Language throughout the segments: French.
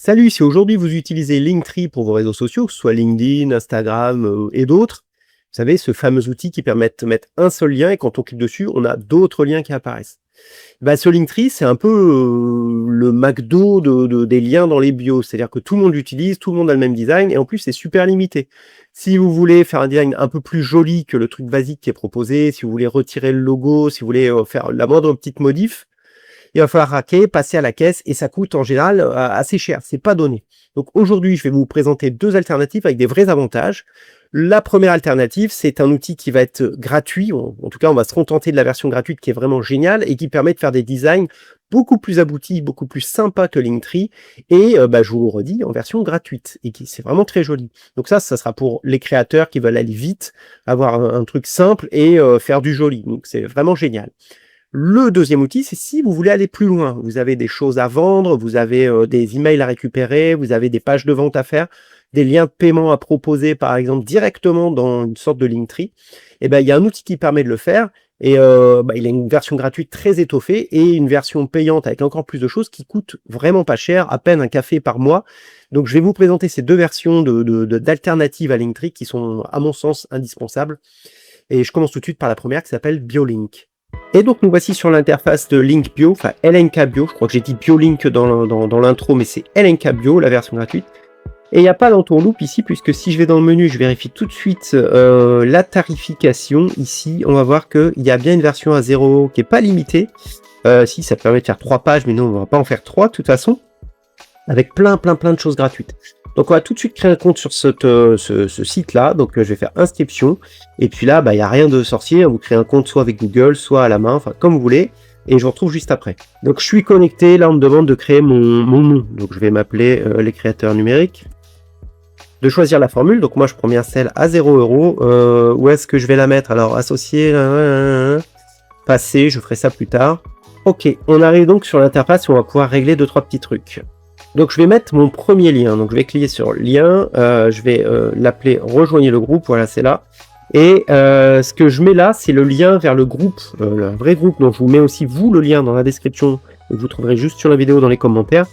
Salut, si aujourd'hui vous utilisez Linktree pour vos réseaux sociaux, que ce soit LinkedIn, Instagram et d'autres, vous savez, ce fameux outil qui permet de mettre un seul lien et quand on clique dessus, on a d'autres liens qui apparaissent. Bah, ce Linktree, c'est un peu le McDo des liens dans les bios, c'est-à-dire que tout le monde l'utilise, tout le monde a le même design et en plus c'est super limité. Si vous voulez faire un design un peu plus joli que le truc basique qui est proposé, si vous voulez retirer le logo, si vous voulez faire la moindre petite modif, il va falloir raquer, passer à la caisse et ça coûte en général assez cher, c'est pas donné. Donc aujourd'hui, je vais vous présenter deux alternatives avec des vrais avantages. La première alternative, c'est un outil qui va être gratuit, en tout cas on va se contenter de la version gratuite qui est vraiment géniale et qui permet de faire des designs beaucoup plus aboutis, beaucoup plus sympas que Linktree et je vous le redis, en version gratuite et qui c'est vraiment très joli. Donc ça sera pour les créateurs qui veulent aller vite, avoir un truc simple et faire du joli, donc c'est vraiment génial. Le deuxième outil, c'est si vous voulez aller plus loin. Vous avez des choses à vendre, vous avez des emails à récupérer, vous avez des pages de vente à faire, des liens de paiement à proposer, par exemple, directement dans une sorte de Linktree. Et ben, il y a un outil qui permet de le faire. Et il a une version gratuite très étoffée et une version payante avec encore plus de choses qui coûte vraiment pas cher, à peine un café par mois. Donc, je vais vous présenter ces deux versions d'alternatives à Linktree qui sont, à mon sens, indispensables. Et je commence tout de suite par la première qui s'appelle BioLink. Et donc nous voici sur l'interface de Link Bio, enfin LNK Bio, je crois que j'ai dit BioLink dans l'intro, mais c'est LNK Bio, la version gratuite. Et il n'y a pas d'entourloupe ici, puisque si je vais dans le menu, je vérifie tout de suite la tarification. Ici, on va voir qu'il y a bien une version à 0 qui n'est pas limitée. Si, ça permet de faire 3 pages, mais nous, on ne va pas en faire 3 de toute façon, avec plein de choses gratuites. Donc on va tout de suite créer un compte sur ce site-là. Donc je vais faire inscription. Et puis là, il n'y a rien de sorcier. Vous créez un compte soit avec Google, soit à la main, enfin comme vous voulez. Et je vous retrouve juste après. Donc je suis connecté. Là, on me demande de créer mon nom. Donc je vais m'appeler les créateurs numériques. De choisir la formule. Donc moi, je prends bien celle à 0€. Où est-ce que je vais la mettre? Alors associer, passer, je ferai ça plus tard. Ok, on arrive donc sur l'interface où on va pouvoir régler 2-3 petits trucs. Donc je vais mettre mon premier lien, donc je vais cliquer sur lien, je vais l'appeler rejoignez le groupe, voilà c'est là. Et ce que je mets là, c'est le lien vers le groupe, le vrai groupe, donc je vous mets aussi vous le lien dans la description, que vous trouverez juste sur la vidéo dans les commentaires,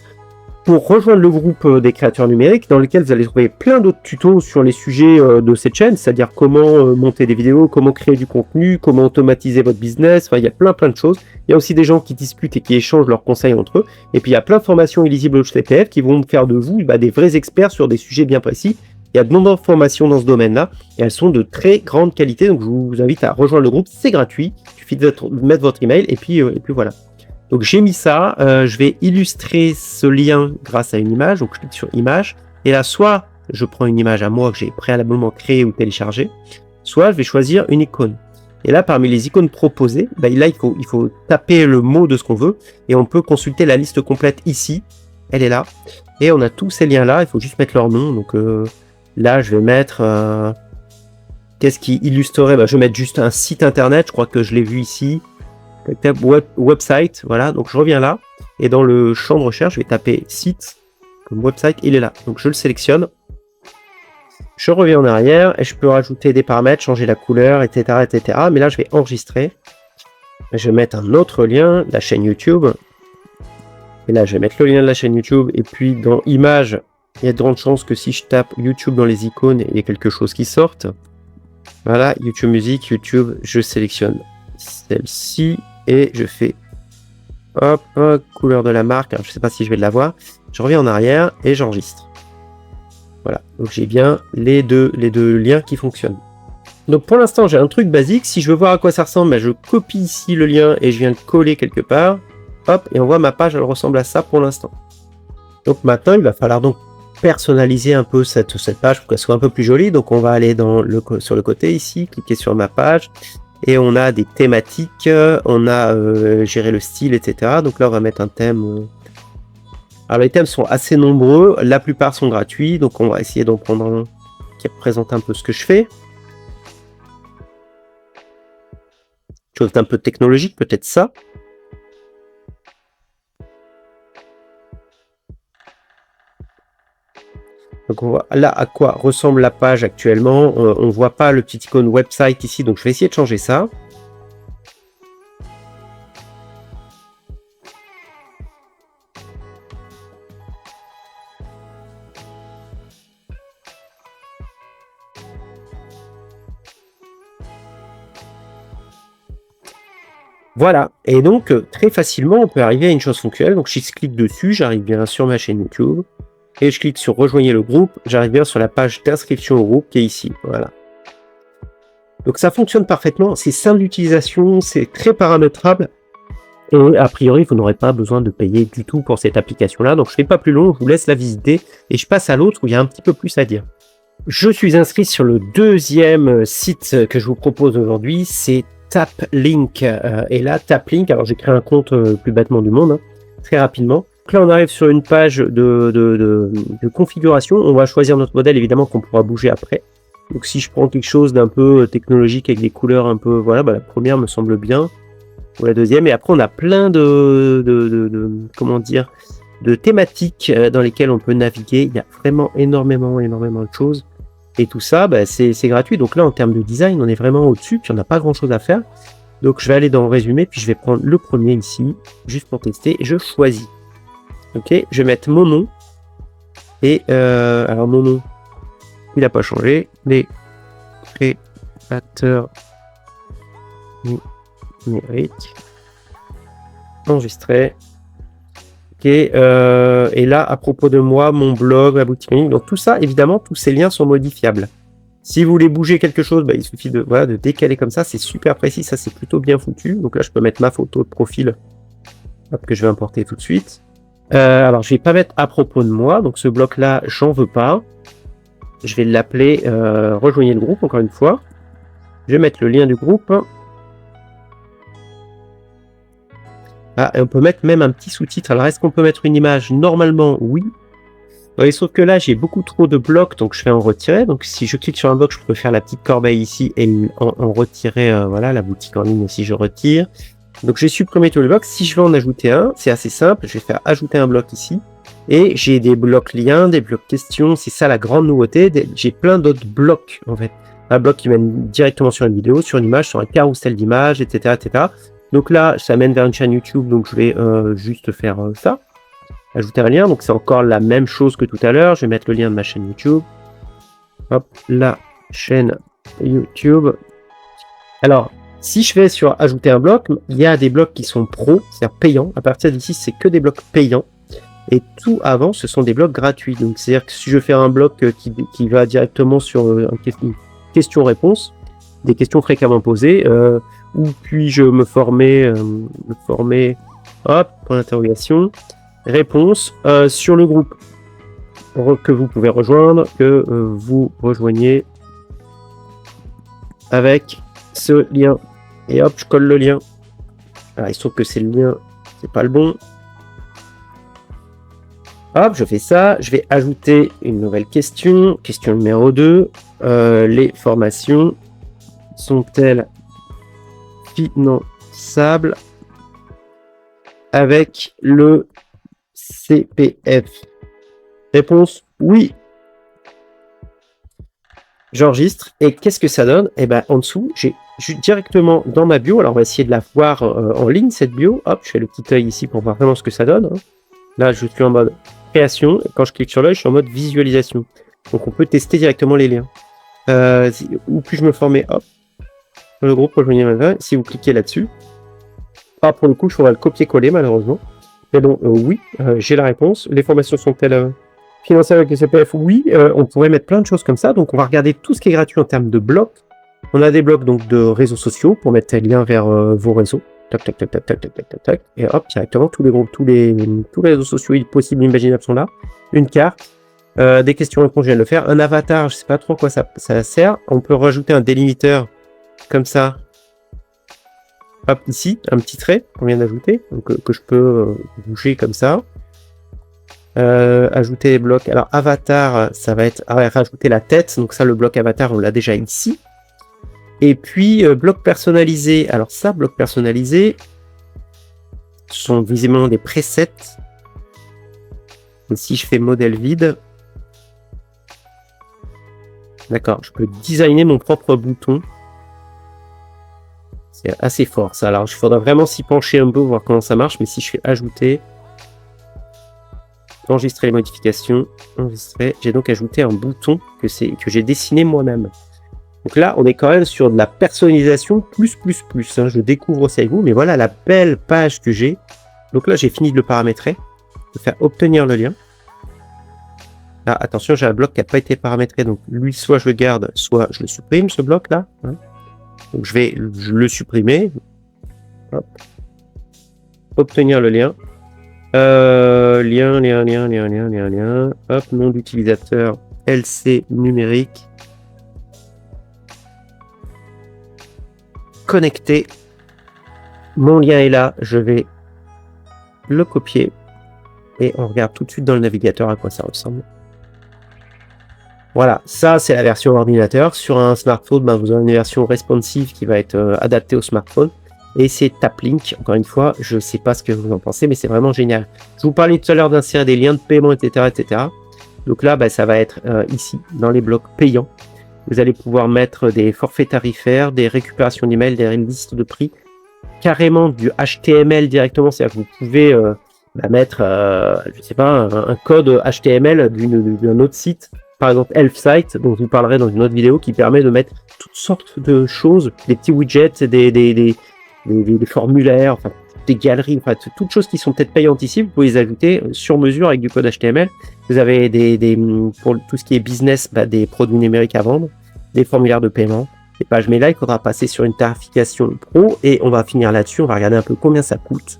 pour rejoindre le groupe des créateurs numériques, dans lequel vous allez trouver plein d'autres tutos sur les sujets de cette chaîne, c'est-à-dire comment monter des vidéos, comment créer du contenu, comment automatiser votre business, enfin il y a plein de choses. Il y a aussi des gens qui discutent et qui échangent leurs conseils entre eux, et puis il y a plein de formations illisibles au CPF qui vont faire de vous des vrais experts sur des sujets bien précis. Il y a de nombreuses formations dans ce domaine-là, et elles sont de très grande qualité, donc je vous invite à rejoindre le groupe, c'est gratuit, il suffit de mettre votre email, et puis voilà. Donc j'ai mis ça, je vais illustrer ce lien grâce à une image, donc je clique sur image, et là soit je prends une image à moi que j'ai préalablement créée ou téléchargée, soit je vais choisir une icône. Et là parmi les icônes proposées, là il faut taper le mot de ce qu'on veut, et on peut consulter la liste complète ici, elle est là, et on a tous ces liens là, il faut juste mettre leur nom, donc là je vais mettre, qu'est-ce qui illustrerait, je vais mettre juste un site internet, je crois que je l'ai vu ici, website, voilà, donc je reviens là, et dans le champ de recherche, je vais taper site, comme website, il est là, donc je le sélectionne, je reviens en arrière, et je peux rajouter des paramètres, changer la couleur, etc., mais là je vais enregistrer, je vais mettre un autre lien, la chaîne YouTube, et là je vais mettre le lien de la chaîne YouTube, et puis dans image, il y a de grandes chances que si je tape YouTube dans les icônes, il y a quelque chose qui sorte, voilà, YouTube Music, YouTube, je sélectionne celle-ci, et je fais hop, couleur de la marque, alors je sais pas si je vais l'avoir, je reviens en arrière et j'enregistre. Voilà, donc j'ai bien les deux liens qui fonctionnent. Donc pour l'instant j'ai un truc basique, si je veux voir à quoi ça ressemble, je copie ici le lien et je viens le coller quelque part, hop, et on voit ma page, elle ressemble à ça pour l'instant. Donc maintenant il va falloir donc personnaliser un peu cette page pour qu'elle soit un peu plus jolie, donc on va aller sur le côté ici, cliquer sur ma page, et on a des thématiques, on a géré le style, etc. Donc là, on va mettre un thème. Alors les thèmes sont assez nombreux, la plupart sont gratuits, donc on va essayer d'en prendre un qui représente un peu ce que je fais. Chose d'un peu technologique, peut-être ça. Donc on voit là à quoi ressemble la page actuellement. On ne voit pas le petit icône website ici, donc je vais essayer de changer ça. Voilà, et donc très facilement, on peut arriver à une chose fonctionnelle. Donc je clique dessus, j'arrive bien sur ma chaîne YouTube, et je clique sur rejoignez le groupe, j'arrive bien sur la page d'inscription au groupe qui est ici. Voilà. Donc ça fonctionne parfaitement, c'est simple d'utilisation, c'est très paramétrable, et a priori, vous n'aurez pas besoin de payer du tout pour cette application-là. Donc je ne fais pas plus long, je vous laisse la visiter, et je passe à l'autre où il y a un petit peu plus à dire. Je suis inscrit sur le deuxième site que je vous propose aujourd'hui, c'est Taplink. Et là, Taplink, alors j'ai créé un compte plus bêtement du monde, très rapidement. Donc là, on arrive sur une page de configuration. On va choisir notre modèle, évidemment, qu'on pourra bouger après. Donc si je prends quelque chose d'un peu technologique avec des couleurs un peu... Voilà, bah, la première me semble bien, ou la deuxième. Et après, on a plein comment dire, de thématiques dans lesquelles on peut naviguer. Il y a vraiment énormément de choses. Et tout ça, bah, c'est gratuit. Donc là, en termes de design, on est vraiment au-dessus, puis on n'a pas grand-chose à faire. Donc je vais aller dans résumé, puis je vais prendre le premier ici, juste pour tester, et je choisis. Ok, je vais mettre mon nom. Et alors mon nom, il n'a pas changé. Les créateurs numériques. Enregistré. Ok, et là, à propos de moi, mon blog, ma boutique en ligne, donc tout ça, évidemment, tous ces liens sont modifiables. Si vous voulez bouger quelque chose, bah, il suffit de, voilà, de décaler comme ça, c'est super précis, ça c'est plutôt bien foutu. Donc là, je peux mettre ma photo de profil, hop, que je vais importer tout de suite. Alors, je vais pas mettre à propos de moi, donc ce bloc-là, j'en veux pas. Je vais l'appeler rejoignez le groupe, encore une fois. Je vais mettre le lien du groupe. Ah, et on peut mettre même un petit sous-titre. Alors, est-ce qu'on peut mettre une image? Normalement, oui. Oui, sauf que là, j'ai beaucoup trop de blocs, donc je vais en retirer. Donc, si je clique sur un bloc, je peux faire la petite corbeille ici et en retirer, voilà, la boutique en ligne aussi, je retire. Donc, j'ai supprimé tous les blocs. Si je veux en ajouter un, c'est assez simple. Je vais faire ajouter un bloc ici. Et j'ai des blocs liens, des blocs questions. C'est ça la grande nouveauté. J'ai plein d'autres blocs, en fait. Un bloc qui mène directement sur une vidéo, sur une image, sur un carrousel d'images, etc., etc. Donc là, ça mène vers une chaîne YouTube, donc je vais juste faire ça. Ajouter un lien, donc c'est encore la même chose que tout à l'heure. Je vais mettre le lien de ma chaîne YouTube. Hop, la chaîne YouTube. Alors, si je vais sur ajouter un bloc, il y a des blocs qui sont pro, c'est-à-dire payants. À partir d'ici, c'est que des blocs payants. Et tout avant, ce sont des blocs gratuits. Donc, c'est-à-dire que si je fais un bloc qui va directement sur une question-réponse, des questions fréquemment posées, où puis-je me former, hop, point d'interrogation, réponse sur le groupe que vous pouvez rejoindre, que vous rejoignez avec ce lien. Et hop, je colle le lien. Alors, il se trouve que c'est le lien, c'est pas le bon. Hop, je fais ça. Je vais ajouter une nouvelle question. Question numéro 2. Les formations sont-elles finançables avec le CPF? Réponse oui. J'enregistre. Et qu'est-ce que ça donne? Eh ben, en dessous, j'ai directement dans ma bio. Alors, on va essayer de la voir en ligne, cette bio. Hop, je fais le petit œil ici pour voir vraiment ce que ça donne. Là, je suis en mode création. Et quand je clique sur l'œil, je suis en mode visualisation. Donc, on peut tester directement les liens. Où puis-je me former? Hop. Le groupe rejoignez maintenant. Si vous cliquez là-dessus. Ah, pour le coup, il faudra le copier-coller, malheureusement. Mais bon, oui, j'ai la réponse. Les formations sont-elles financées avec le CPF? Oui, on pourrait mettre plein de choses comme ça. Donc, on va regarder tout ce qui est gratuit en termes de blocs. On a des blocs donc de réseaux sociaux pour mettre les liens vers vos réseaux. Tac, tac, tac, tac, tac, tac, tac, tac. Et hop, directement, tous les groupes, tous les réseaux sociaux possibles, imaginables sont là. Une carte. Des questions-réponses, je viens de le faire. Un avatar, je sais pas trop quoi ça sert. On peut rajouter un délimiteur comme ça. Hop, ici, un petit trait qu'on vient d'ajouter, donc que je peux bouger comme ça. Ajouter les blocs. Alors, avatar, ça va être rajouter la tête. Donc ça, le bloc avatar, on l'a déjà ici. Et puis, bloc personnalisé. Alors ça, bloc personnalisé, ce sont visiblement des presets. Et si je fais modèle vide, d'accord, je peux designer mon propre bouton. C'est assez fort ça. Alors, il faudra vraiment s'y pencher un peu, voir comment ça marche. Mais si je fais ajouter, enregistrer les modifications, enregistrer, j'ai donc ajouté un bouton que j'ai dessiné moi-même. Donc là, on est quand même sur de la personnalisation plus. Hein. Je découvre aussi avec vous, mais voilà la belle page que j'ai. Donc là, j'ai fini de le paramétrer, de faire obtenir le lien. Là, attention, j'ai un bloc qui n'a pas été paramétré, donc lui, soit je le garde, soit je le supprime, ce bloc-là. Hein. Donc je vais le supprimer. Hop. Obtenir le lien. Lien. Hop, nom d'utilisateur LC numérique. Connecté. Mon lien est là, je vais le copier et on regarde tout de suite dans le navigateur à quoi ça ressemble. Voilà, ça c'est la version ordinateur. Sur un smartphone, ben, vous avez une version responsive qui va être adaptée au smartphone. Et c'est TapLink, encore une fois, je ne sais pas ce que vous en pensez, mais c'est vraiment génial. Je vous parlais tout à l'heure d'insérer des liens de paiement, etc. Donc là, ben, ça va être ici, dans les blocs payants. Vous allez pouvoir mettre des forfaits tarifaires, des récupérations d'emails, des listes de prix, carrément du HTML directement, c'est-à-dire que vous pouvez mettre, je sais pas, un code HTML d'un autre site, par exemple Elfsite, dont je vous parlerai dans une autre vidéo, qui permet de mettre toutes sortes de choses, des petits widgets, des formulaires, enfin des galeries, enfin toutes choses qui sont peut-être payantes ici, vous pouvez les ajouter sur mesure avec du code HTML. Vous avez pour tout ce qui est business, des produits numériques à vendre, des formulaires de paiement, des pages mail. Là, il faudra passer sur une tarification pro et on va finir là-dessus. On va regarder un peu combien ça coûte.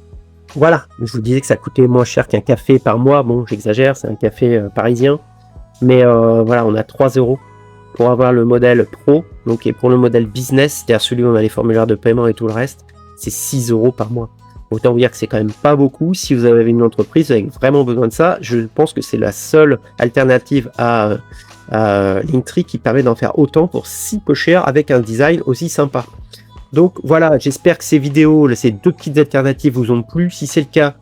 Voilà, je vous disais que ça coûtait moins cher qu'un café par mois. Bon, j'exagère, c'est un café parisien. Mais voilà, on a 3 € pour avoir le modèle pro. Donc, et pour le modèle business, c'est-à-dire celui où on a les formulaires de paiement et tout le reste, c'est 6 € par mois. Autant vous dire que c'est quand même pas beaucoup. Si vous avez une entreprise, vous avez vraiment besoin de ça. Je pense que c'est la seule alternative à Linktree qui permet d'en faire autant pour si peu cher avec un design aussi sympa. Donc voilà, j'espère que ces vidéos, ces 2 petites alternatives vous ont plu. Si c'est le cas,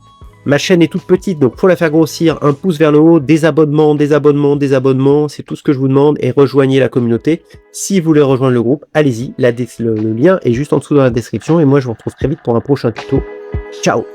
ma chaîne est toute petite, donc pour la faire grossir, un pouce vers le haut, des abonnements, c'est tout ce que je vous demande, et rejoignez la communauté. Si vous voulez rejoindre le groupe, allez-y, le lien est juste en dessous dans la description, et moi je vous retrouve très vite pour un prochain tuto. Ciao!